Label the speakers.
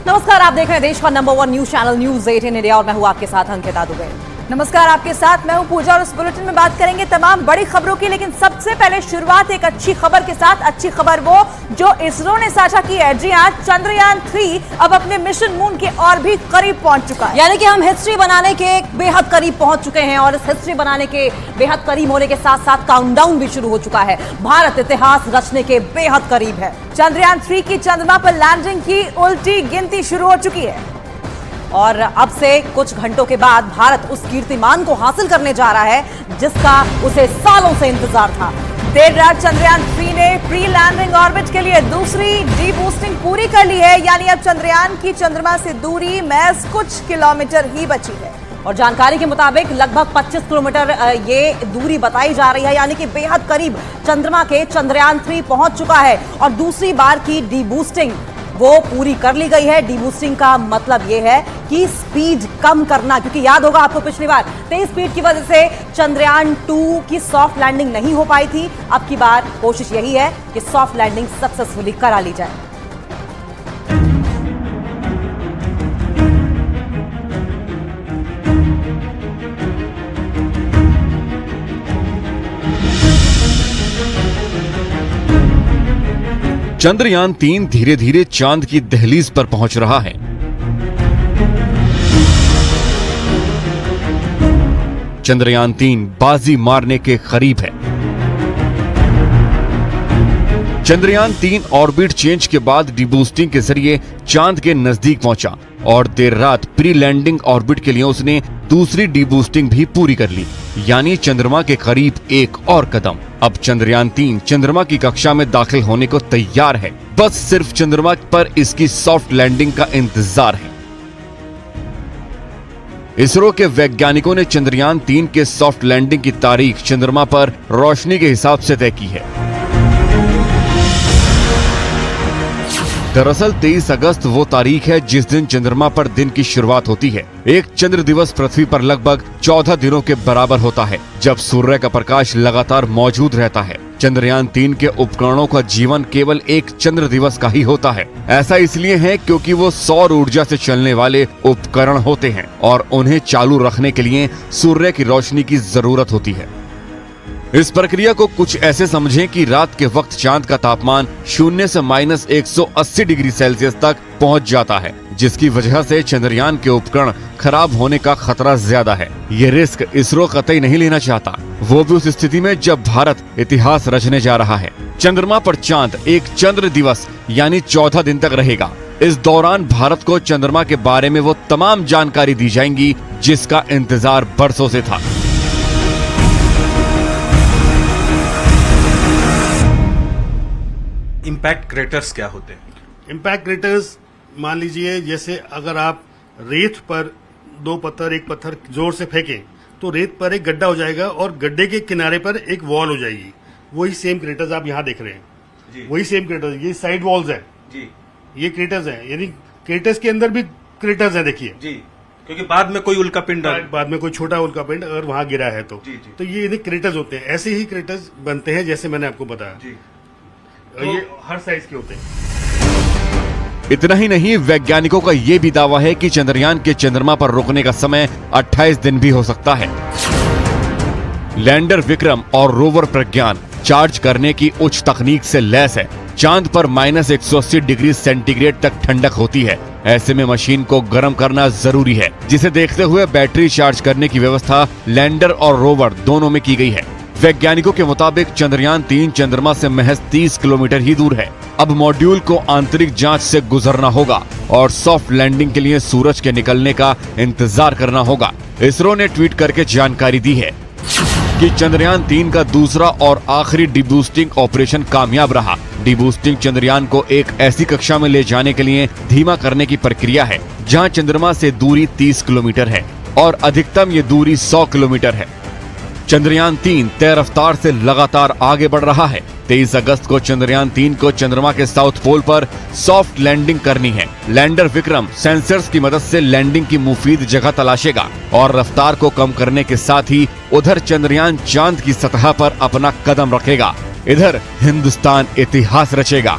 Speaker 1: नमस्कार, आप देख रहे हैं देश का number 1 news channel news 18 India और मैं हूं आपके साथ अंकिता दुबे। नमस्कार, आपके साथ मैं हूं पूजा और इस बुलेटिन में बात करेंगे तमाम बड़ी खबरों की, लेकिन सबसे पहले शुरुआत एक अच्छी खबर के साथ। अच्छी खबर वो जो इसरो ने साझा की है। जी हां, चंद्रयान 3 अब अपने मिशन मून के और भी करीब पहुंच चुका है, यानी कि हम हिस्ट्री बनाने के बेहद करीब पहुंच चुके हैं और इस हिस्ट्री बनाने के बेहद करीब होने के साथ साथ काउंटडाउन भी शुरू हो चुका है। भारत इतिहास रचने के बेहद करीब है। चंद्रयान 3 की चंद्रमा पर लैंडिंग की उल्टी गिनती शुरू हो चुकी है और अब से कुछ घंटों के बाद भारत उस कीर्तिमान को हासिल करने जा रहा है जिसका उसे सालों से इंतजार था। देर रात चंद्रयान 3 ने प्री लैंडिंग ऑर्बिट के लिए दूसरी डी-बूस्टिंग पूरी कर ली है, यानी अब चंद्रयान की चंद्रमा से दूरी महज कुछ किलोमीटर ही बची है और जानकारी के मुताबिक लगभग 25 किलोमीटर ये दूरी बताई जा रही है, यानी कि बेहद करीब चंद्रमा के चंद्रयान 3 पहुंच चुका है और दूसरी बार की डी-बूस्टिंग वो पूरी कर ली गई है। डी-बूस्टिंग का मतलब ये है कि स्पीड कम करना, क्योंकि याद होगा आपको पिछली बार तेज स्पीड की वजह से चंद्रयान 2 की सॉफ्ट लैंडिंग नहीं हो पाई थी। अब की बार कोशिश यही है कि सॉफ्ट लैंडिंग सक्सेसफुली करा ली जाए।
Speaker 2: चंद्रयान 3 धीरे धीरे चांद की दहलीज पर पहुंच रहा है। चंद्रयान 3 बाजी मारने के करीब है। चंद्रयान 3 ऑर्बिट चेंज के बाद डीबूस्टिंग के जरिए चांद के नजदीक पहुंचा और देर रात प्री लैंडिंग ऑर्बिट के लिए उसने दूसरी डीबूस्टिंग भी पूरी कर ली, यानी चंद्रमा के करीब एक और कदम। अब चंद्रयान 3 चंद्रमा की कक्षा में दाखिल होने को तैयार है। बस सिर्फ चंद्रमा पर इसकी सॉफ्ट लैंडिंग का इंतजार है। इसरो के वैज्ञानिकों ने चंद्रयान 3 के सॉफ्ट लैंडिंग की तारीख चंद्रमा पर रोशनी के हिसाब से तय की है। दरअसल 23 अगस्त वो तारीख है जिस दिन चंद्रमा पर दिन की शुरुआत होती है। एक चंद्र दिवस पृथ्वी पर लगभग 14 दिनों के बराबर होता है, जब सूर्य का प्रकाश लगातार मौजूद रहता है। चंद्रयान 3 के उपकरणों का जीवन केवल एक चंद्र दिवस का ही होता है। ऐसा इसलिए है क्योंकि वो सौर ऊर्जा से चलने वाले उपकरण होते हैं और उन्हें चालू रखने के लिए सूर्य की रोशनी की जरूरत होती है। इस प्रक्रिया को कुछ ऐसे समझें कि रात के वक्त चांद का तापमान 0 से -180 डिग्री सेल्सियस तक पहुंच जाता है, जिसकी वजह से चंद्रयान के उपकरण खराब होने का खतरा ज्यादा है। ये रिस्क इसरो कतई नहीं लेना चाहता, वो भी उस स्थिति में जब भारत इतिहास रचने जा रहा है। चंद्रमा पर चांद एक चंद्र दिवस यानी 14 दिन तक रहेगा। इस दौरान भारत को चंद्रमा के बारे में वो तमाम जानकारी दी जाएंगी जिसका इंतजार बरसों से था।
Speaker 3: इम्पैक्ट क्रेटर्स क्या होते हैं?
Speaker 4: इम्पैक्ट क्रेटर्स मान लीजिए जैसे अगर आप रेत पर दो पत्थर एक पत्थर जोर से फेंकें तो रेत पर एक गड्ढा हो जाएगा और गड्ढे के किनारे पर एक वॉल हो जाएगी। वही सेम क्रेटर्स आप यहाँ देख रहे हैं जी। वही सेम क्रेटर्स, ये साइड वॉल्स है जी, ये क्रेटर्स हैं, यानी क्रेटर्स के अंदर भी क्रेटर्स हैं, देखिए जी,
Speaker 3: क्योंकि बाद में कोई उल्का पिंड
Speaker 4: बाद में कोई छोटा उल्का पिंड अगर वहां गिरा है तो ये क्रेटर्स होते हैं। ऐसे ही क्रेटर्स बनते हैं जैसे मैंने आपको बताया जी। तो ये हर साइज के होते हैं।
Speaker 2: इतना ही नहीं, वैज्ञानिकों का यह भी दावा है कि चंद्रयान के चंद्रमा पर रुकने का समय 28 दिन भी हो सकता है। लैंडर विक्रम और रोवर प्रज्ञान चार्ज करने की उच्च तकनीक से लैस है। चांद पर -180 डिग्री सेंटीग्रेड तक ठंडक होती है। ऐसे में मशीन को गर्म करना जरूरी है, जिसे देखते हुए बैटरी चार्ज करने की व्यवस्था लैंडर और रोवर दोनों में की गई है। वैज्ञानिकों के मुताबिक चंद्रयान 3 चंद्रमा से महज 30 किलोमीटर ही दूर है। अब मॉड्यूल को आंतरिक जांच से गुजरना होगा और सॉफ्ट लैंडिंग के लिए सूरज के निकलने का इंतजार करना होगा। इसरो ने ट्वीट करके जानकारी दी है कि चंद्रयान 3 का दूसरा और आखिरी डीबूस्टिंग ऑपरेशन कामयाब रहा। डीबूस्टिंग चंद्रयान को एक ऐसी कक्षा में ले जाने के लिए धीमा करने की प्रक्रिया है जहां चंद्रमा से दूरी 30 किलोमीटर है और अधिकतम ये दूरी 100 किलोमीटर है। चंद्रयान 3 तेज रफ्तार से लगातार आगे बढ़ रहा है। 23 अगस्त को चंद्रयान 3 को चंद्रमा के साउथ पोल पर सॉफ्ट लैंडिंग करनी है। लैंडर विक्रम सेंसर्स की मदद से लैंडिंग की मुफीद जगह तलाशेगा और रफ्तार को कम करने के साथ ही उधर चंद्रयान चांद की सतह पर अपना कदम रखेगा। इधर हिंदुस्तान इतिहास रचेगा।